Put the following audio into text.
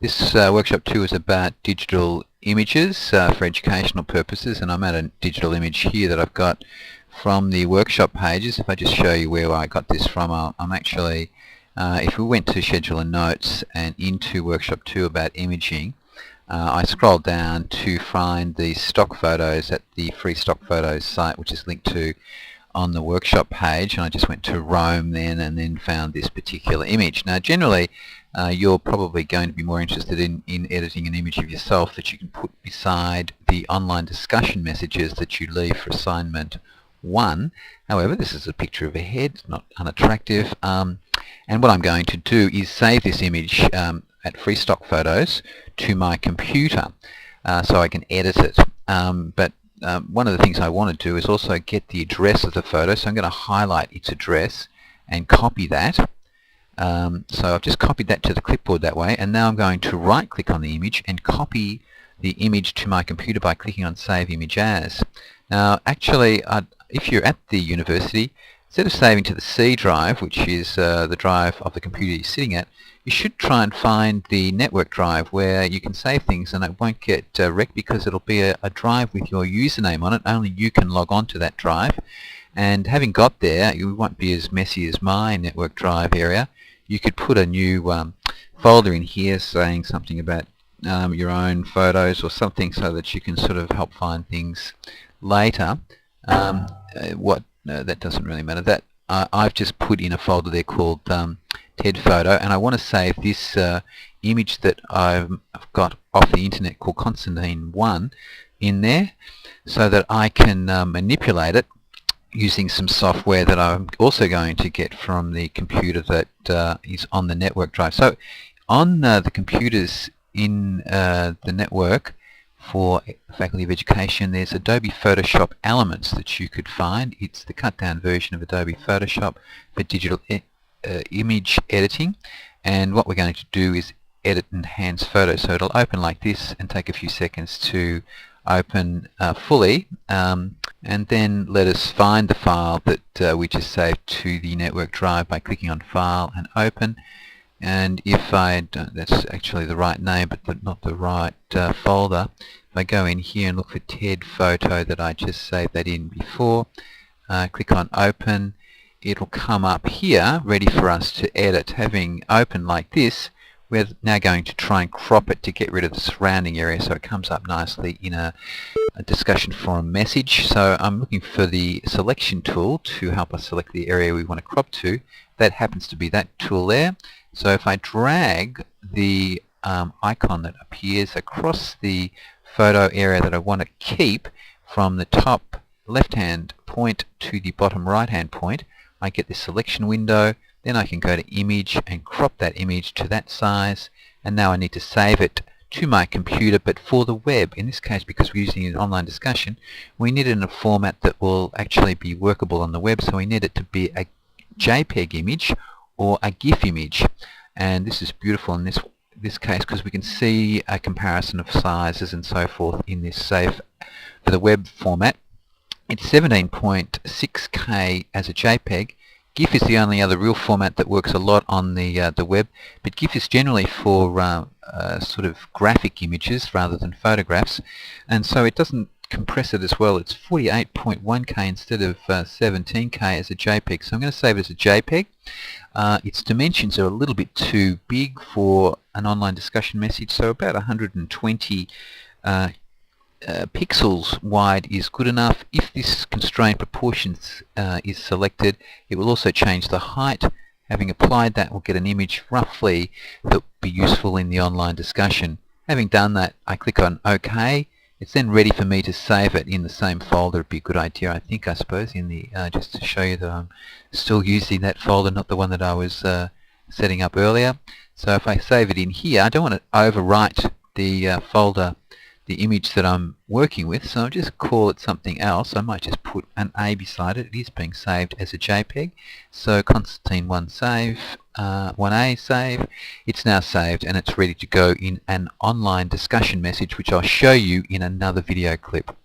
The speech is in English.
This workshop 2 is about digital images for educational purposes, and I'm at a digital image here that I've got from the workshop pages. If I just show you where I got this from, I'm actually, if we went to Schedule and Notes and into workshop 2 about imaging, I scrolled down to find the stock photos at the free stock photos site, which is linked to on the workshop page, and I just went to Roam then and then found this particular image. Now generally you're probably going to be more interested in editing an image of yourself that you can put beside the online discussion messages that you leave for assignment 1. However, this is a picture of a head, it's not unattractive, and what I'm going to do is save this image at free stock photos to my computer so I can edit it. But one of the things I want to do is also get the address of the photo, so I'm going to highlight its address and copy that. So I've just copied that to the clipboard that way, and now I'm going to right click on the image and copy the image to my computer by clicking on Save Image As. Now actually if you're at the university, instead of saving to the C drive, which is the drive of the computer you're sitting at, you should try and find the network drive where you can save things and it won't get wrecked, because it'll be a drive with your username on it. Only you can log on to that drive, and having got there, you won't be as messy as my network drive area. You could put a new folder in here saying something about your own photos or something, so that you can sort of help find things later. That doesn't really matter. That I've just put in a folder there called TED Photo, and I want to save this image that I've got off the internet called Constantine 1 in there, so that I can manipulate it using some software that I'm also going to get from the computer that is on the network drive. So on the computers in the network for Faculty of Education, there's Adobe Photoshop Elements that you could find. It's the cut down version of Adobe Photoshop for digital image editing, and what we're going to do is edit enhance photos. So it'll open like this and take a few seconds to open fully, and then let us find the file that we just saved to the network drive by clicking on File and Open. And if that's actually the right name but not the right folder, if I go in here and look for TED Photo that I just saved that in before, click on Open, it'll come up here ready for us to edit. Having opened like this, we're now going to try and crop it to get rid of the surrounding area so it comes up nicely in a discussion forum message. So I'm looking for the selection tool to help us select the area we want to crop to. That happens to be that tool there. So if I drag the icon that appears across the photo area that I want to keep from the top left-hand point to the bottom right-hand point, I get this selection window. Then I can go to Image and crop that image to that size, and now I need to save it to my computer, but for the web. In this case, because we're using an online discussion, we need it in a format that will actually be workable on the web, so we need it to be a JPEG image or a GIF image. And this is beautiful in this case because we can see a comparison of sizes and so forth in this save for the web format. It's 17.6K as a JPEG. GIF is the only other real format that works a lot on the web, but GIF is generally for sort of graphic images rather than photographs, and so it doesn't compress it as well. It's 48.1K instead of 17K as a JPEG, so I'm going to save it as a JPEG. Its dimensions are a little bit too big for an online discussion message, so about 120 pixels wide is good enough. If this constrained proportions is selected, it will also change the height. Having applied that, we'll get an image roughly that will be useful in the online discussion. Having done that, I click on OK. It's then ready for me to save it in the same folder. It'd be a good idea, I suppose, in the just to show you that I'm still using that folder, not the one that I was setting up earlier. So if I save it in here, I don't want to overwrite the folder, the image that I'm working with, so I'll just call it something else. I might just put an A beside it. It is being saved as a JPEG. So Constantine 1 save, 1A save. It's now saved and it's ready to go in an online discussion message, which I'll show you in another video clip.